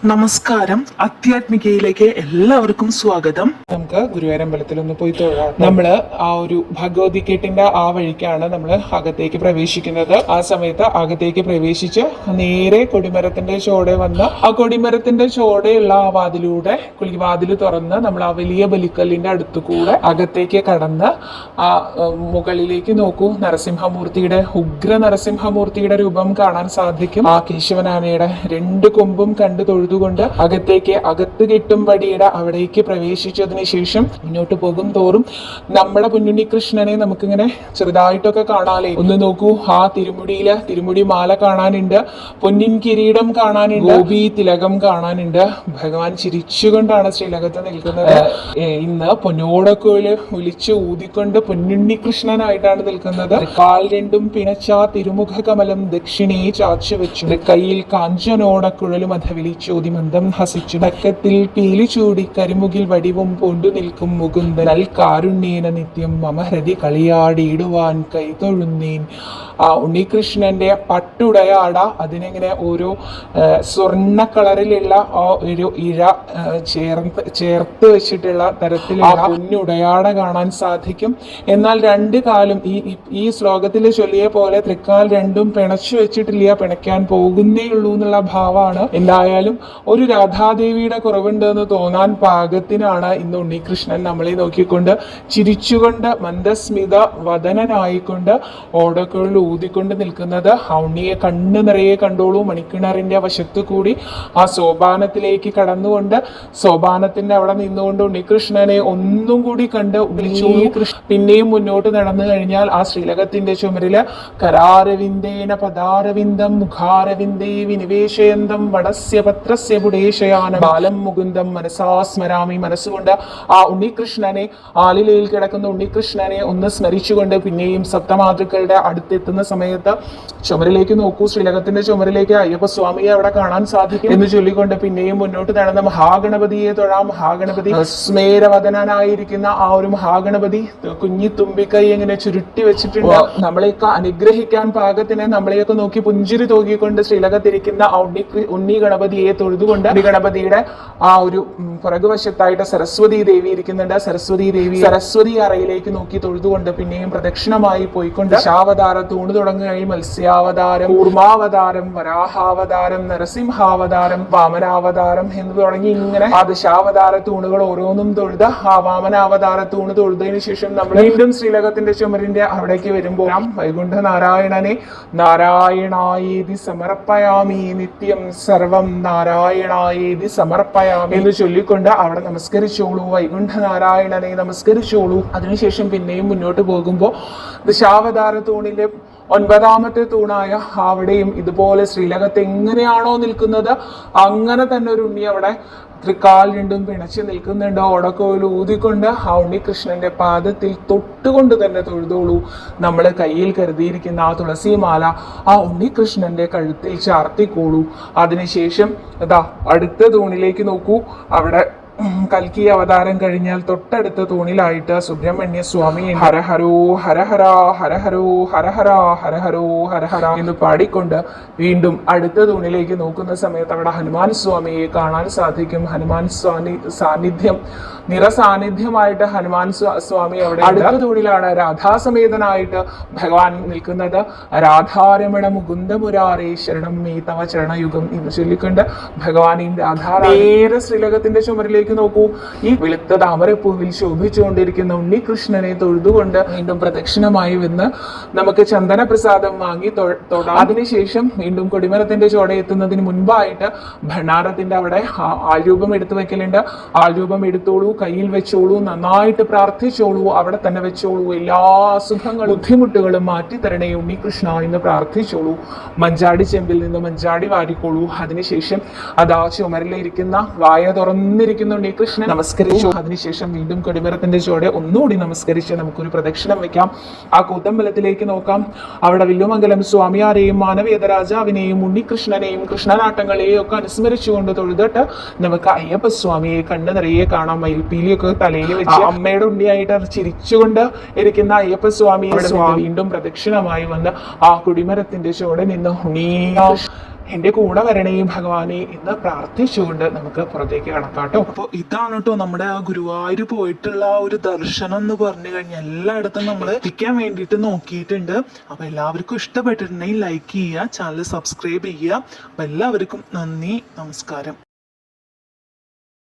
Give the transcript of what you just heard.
നമസ്കാരം. അധ്യാത്മികയിലേക്ക് എല്ലാവർക്കും സ്വാഗതം. നമുക്ക് ഗുരുവായൂരമ്പലത്തിൽ ഒന്ന് പോയി തൊഴാം. നമ്മള് ആ ഒരു ഭഗവതിക്കെട്ടിന്റെ ആ വഴിക്കാണ് നമ്മൾ അകത്തേക്ക് പ്രവേശിക്കുന്നത്. ആ സമയത്ത് അകത്തേക്ക് പ്രവേശിച്ച് നേരെ കൊടിമരത്തിന്റെ ചോടെ വന്ന് ആ കൊടിമരത്തിന്റെ ചോടെയുള്ള ആ വാതിലൂടെ വാതിൽ തുറന്ന് നമ്മൾ ആ വലിയ ബലിക്കല്ലിന്റെ അടുത്തു കൂടെ അകത്തേക്ക് കടന്ന് ആ മുകളിലേക്ക് നോക്കൂ. നരസിംഹമൂർത്തിയുടെ ഉഗ്ര നരസിംഹമൂർത്തിയുടെ രൂപം കാണാൻ സാധിക്കും. ആ കേശവനാനയുടെ രണ്ട് കൊമ്പും കണ്ടു തൊഴുതുകൊണ്ട് അകത്ത് കെട്ടും പടിയുടെ അവിടേക്ക് പ്രവേശിച്ചതിന് ശേഷം മുന്നോട്ട് പോകും തോറും നമ്മുടെ പൊന്നുണ്ണി കൃഷ്ണനെ നമുക്കിങ്ങനെ ചെറുതായിട്ടൊക്കെ കാണാലേ. ഒന്ന് നോക്കൂ, ആ തിരുമുടി മാല കാണാനുണ്ട്, പൊന്നിൻ കിരീടം കാണാനുണ്ട്, ഗോപി തിലകം കാണാനുണ്ട്. ഭഗവാൻ ചിരിച്ചുകൊണ്ടാണ് ശ്രീലകത്ത് നിൽക്കുന്നത്. ഇന്ന് പൊന്നോടക്കോല് ഒലിച്ച് ഊതിക്കൊണ്ട് പൊന്നുണ്ണി കൃഷ്ണനായിട്ടാണ് നിൽക്കുന്നത്. കാൽ രണ്ടും പിണച്ച തിരുമുഖ കമലം ദക്ഷിണേ ചാച്ചു വെച്ചു, കയ്യിൽ കാഞ്ചനോടക്കുഴലും അധവിളിച്ചോതി മന്ദം ഹസിച്ചു, നക്കത്തിൽ പീലി ചൂടി കരിമുകിൽ വടിവും പൊണ്ടു നിൽക്കും മുകുന്ദൻ, നൽ കാരുണ്യേന നിത്യം മമ ഹൃദി കളിയാടിയിടുവാൻ കൈതൊഴുന്നേൻ. ആ ഉണ്ണികൃഷ്ണന്റെ പട്ടുടയാട, അതിനെങ്ങനെ ഓരോ സ്വർണ്ണ കളറിലുള്ള ആ ഒരു ഇഴ ചേർത്ത് വെച്ചിട്ടുള്ള തരത്തിലുള്ള പൊന്നുടയാട കാണാൻ സാധിക്കും. എന്നാൽ രണ്ട് കാലും ഈ ശ്ലോകത്തിൽ ചൊല്ലിയ പോലെ തൃക്കാൽ രണ്ടും പിണച്ചു വെച്ചിട്ടില്ല, പിണയ്ക്കാൻ പോകുന്നേ ഉള്ളൂ എന്നുള്ള ഭാവമാണ്. എന്തായാലും ഒരു രാധാദേവിയുടെ കുറവുണ്ട് എന്ന് തോന്നാൻ പാകത്തിനാണ് ഇന്ന് ഉണ്ണികൃഷ്ണൻ നമ്മളെ നോക്കിക്കൊണ്ട് ചിരിച്ചുകൊണ്ട് മന്ദസ്മിത വദനനായിക്കൊണ്ട് ഓടക്കുഴൽ ഊതിക്കൊണ്ട് നിൽക്കുന്നത്. ആ ഉണ്ണിയെ കണ്ണ് നിറയെ കണ്ടോളൂ. മണിക്കിണറിന്റെ വശത്തു കൂടി ആ സോപാനത്തിലേക്ക് കടന്നുകൊണ്ട് സോപാനത്തിന്റെ അവിടെ നിന്നുകൊണ്ട് ഉണ്ണികൃഷ്ണനെ ഒന്നും കൂടി കണ്ട് പിന്നെയും മുന്നോട്ട് നടന്നു കഴിഞ്ഞാൽ ആ ശ്രീലകത്തിന്റെ ചുമരില് കരാരവിന്ദേന പദാരവിന്ദം മുഖാരവിന്ദേ വിനിവേശയന്തം വടസ്യ പത്രസ്യ പുടേശയാനം ബാലം മുകുന്ദം മനസാ സ്മരാമി. മനസ്സുകൊണ്ട് ആ ഉണ്ണികൃഷ്ണനെ, ആലിലയിൽ കിടക്കുന്ന ഉണ്ണികൃഷ്ണനെ ഒന്ന് സ്മരിച്ചുകൊണ്ട് പിന്നെയും സപ്തമാതൃക്കളുടെ അടുത്തെത്തുന്ന സമയത്ത് ചുമരിലേക്ക് നോക്കൂ. ശ്രീലകത്തിന്റെ ചുമരിലേക്ക് അയ്യപ്പസ്വാമിയെ അവിടെ കാണാൻ സാധിക്കും എന്ന് ചൊല്ലിക്കൊണ്ട് പിന്നെയും മുന്നോട്ട് നടന്ന മഹാഗണപതിയെ തൊഴാം. മഹാഗണപതി സ്മേരവദനായിരിക്കുന്ന ആ ഒരു മഹാഗണപതി കുഞ്ഞി തുമ്പിക്കൈ എങ്ങനെ ചുരുട്ടി വെച്ചിട്ടുണ്ട്. നമ്മളെയൊക്കെ അനുഗ്രഹിക്കാൻ പാകത്തിന് നമ്മളെയൊക്കെ നോക്കി പുഞ്ചിരി തോക്കിക്കൊണ്ട് ശ്രീലകത്തിരിക്കുന്ന ആ ഉണ്ണി ഗണപതിയെ തൊഴുതുകൊണ്ട് ഗണപതിയുടെ ആ ഒരു പുറകുവശത്തായിട്ട് സരസ്വതി ദേവി ഇരിക്കുന്നുണ്ട്. സരസ്വതി അറയിലേക്ക് നോക്കി തൊഴുതുകൊണ്ട് പിന്നെയും പ്രദക്ഷിണമായി പോയിക്കൊണ്ട് ദശാവതാര തൂണ് തുടങ്ങുകയും മത്സ്യാവതാരം, കൂർമാവതാരം, വരാഹാവതാരം, നരസിംഹാവതാരം, വാമനാവതാരം എന്ന് തുടങ്ങി ഇങ്ങനെ ആ ദശാവതാര തൂണുകൾ ഓരോന്നും തൊഴുത് ആ വാമനാവതാര തൂണ് തൊഴുതതിനു ശേഷം നമ്മൾ വീണ്ടും ശ്രീലകത്തിന്റെ ചുമരിന്റെ അവിടേക്ക് വരുമ്പോൾ വൈകുണ്ഠ നാരായണനെ നാരായണായേതി സമർപ്പയാമി നിത്യം സർവം നാരായണായേതി സമർപ്പയാമി എന്ന് ചൊല്ലിക്കൊണ്ട് അവിടെ നമസ്കരിച്ചോളൂ. വൈകുണ്ഠ നാരായണനെ നമസ്കരിച്ചോളൂ. അതിനുശേഷം പിന്നെയും മുന്നോട്ട് പോകുമ്പോൾ ദശാവതാര തൂണിലെ 9ാമത്തെ തൂണായ അവിടെയും ഇതുപോലെ ശ്രീലകത്ത് എങ്ങനെയാണോ നിൽക്കുന്നത് അങ്ങനെ തന്നെ ഒരു ഉണ്ണി അവിടെ തൃക്കാൽ രണ്ടും പിണച്ച് നിൽക്കുന്നുണ്ട്. ഓടക്കോൽ ഊതിക്കൊണ്ട് ആ ഉണ്ണികൃഷ്ണന്റെ പാദത്തിൽ തൊട്ടുകൊണ്ട് തന്നെ തൊഴുതോളൂ. നമ്മൾ കയ്യിൽ കരുതിയിരിക്കുന്ന ആ തുളസിമാല ആ ഉണ്ണികൃഷ്ണന്റെ കഴുത്തിൽ ചാർത്തിക്കോളൂ. അതിനുശേഷം അടുത്ത തൂണിലേക്ക് നോക്കൂ. അവിടെ കൽക്കി അവതാരം കഴിഞ്ഞാൽ തൊട്ടടുത്ത തൂണിലായിട്ട് സുബ്രഹ്മണ്യ സ്വാമി ഹരഹരോ ഹരഹര ഹരഹരോ ഹരഹര ഹരഹരോ ഹരഹര എന്ന് പാടിക്കൊണ്ട് വീണ്ടും അടുത്ത തൂണിലേക്ക് നോക്കുന്ന സമയത്ത് അവിടെ ഹനുമാൻ സ്വാമിയെ കാണാൻ സാധിക്കും. ഹനുമാൻ സാന്നിധ്യം നിറസാന്നിധ്യമായിട്ട് ഹനുമാൻ സ്വാമി അവിടെ. അടുത്ത തൂണിലാണ് രാധാസമേതനായിട്ട് ഭഗവാൻ നിൽക്കുന്നത്. രാധാരമണ മുകുന്ദമുരാരേ ശരണം മേ തവ ചരണയുഗം എന്ന് ചൊല്ലിക്കൊണ്ട് ഭഗവാനെയും രാധാ നേരെ ശ്രീലകത്തിന്റെ ചുമരിലേക്ക് നോക്കൂ. ഈ വെളുത്ത താമരപ്പൂവിൽ ശോഭിച്ചുകൊണ്ടിരിക്കുന്ന ഉണ്ണികൃഷ്ണനെ തൊഴുതുകൊണ്ട് വീണ്ടും പ്രദക്ഷിണമായി വന്ന് നമുക്ക് ചന്ദന പ്രസാദം വാങ്ങി തൊടാം. അതിനുശേഷം വീണ്ടും കൊടിമരത്തിന്റെ ചോടെ എത്തുന്നതിന് മുൻപായിട്ട് ഭണ്ഡാരത്തിന്റെ അവിടെ ആൾരൂപം എടുത്തു വെക്കലുണ്ട്. ആൾരൂപം എടുത്തോളൂ, കയ്യിൽ വെച്ചോളൂ, നന്നായിട്ട് പ്രാർത്ഥിച്ചോളൂ, അവിടെ തന്നെ വെച്ചോളൂ. എല്ലാ അസുഖങ്ങളും ബുദ്ധിമുട്ടുകളും മാറ്റിത്തരണേ ഉണ്ണികൃഷ്ണ എന്ന് പ്രാർത്ഥിച്ചോളൂ. മഞ്ചാടി ചെമ്പിൽ നിന്ന് മഞ്ചാടി വാരിക്കോളൂ. അതിനുശേഷം അതാ ചുമരിലിരിക്കുന്ന വായ തുറന്നിരിക്കുന്ന ഉണ്ണികൃഷ്ണൻ നമസ്കരിച്ചു. അതിനുശേഷം വീണ്ടും കൊടിമരത്തിന്റെ ചോടെ ഒന്നുകൂടി നമസ്കരിച്ച് നമുക്കൊരു പ്രദക്ഷിണം വെക്കാം. ആ കൂത്തമ്പലത്തിലേക്ക് നോക്കാം. അവിടെ വില്ലുമംഗലം സ്വാമിയാരെയും മാനവേദ രാജാവിനെയും ഉണ്ണികൃഷ്ണനെയും കൃഷ്ണനാട്ടങ്ങളെയും ഒക്കെ അനുസ്മരിച്ചുകൊണ്ട് തൊഴുതിട്ട് നമുക്ക് അയ്യപ്പസ്വാമിയെ കണ്ണു നിറയെ കാണാം. മയിൽപ്പീലിയൊക്കെ തലയിൽ വെച്ച് അമ്മയുടെ ഉണ്ണിയായിട്ട് ചിരിച്ചുകൊണ്ട് ഇരിക്കുന്ന അയ്യപ്പസ്വാമിയെ വീണ്ടും പ്രദക്ഷിണമായി വന്ന് ആ കൊടിമരത്തിന്റെ ചോടെ നിന്ന് ഉണ്ണീ എന്റെ കൂടെ വരണേ ഭഗവാനെ എന്ന് പ്രാർത്ഥിച്ചുകൊണ്ട് നമുക്ക് പുറത്തേക്ക് കടക്കാട്ടോ. അപ്പോൾ ഇതാണ് കേട്ടോ നമ്മുടെ ആ ഗുരുവായൂർ പോയിട്ടുള്ള ആ ഒരു ദർശനം എന്ന് പറഞ്ഞു കഴിഞ്ഞാൽ എല്ലായിടത്തും നമ്മൾ എത്തിക്കാൻ വേണ്ടിയിട്ട് നോക്കിയിട്ടുണ്ട്. അപ്പൊ എല്ലാവർക്കും ഇഷ്ടപ്പെട്ടിട്ടുണ്ടെങ്കിൽ ലൈക്ക് ചെയ്യുക, ചാനൽ സബ്സ്ക്രൈബ് ചെയ്യുക. അപ്പൊ എല്ലാവർക്കും നന്ദി, നമസ്കാരം.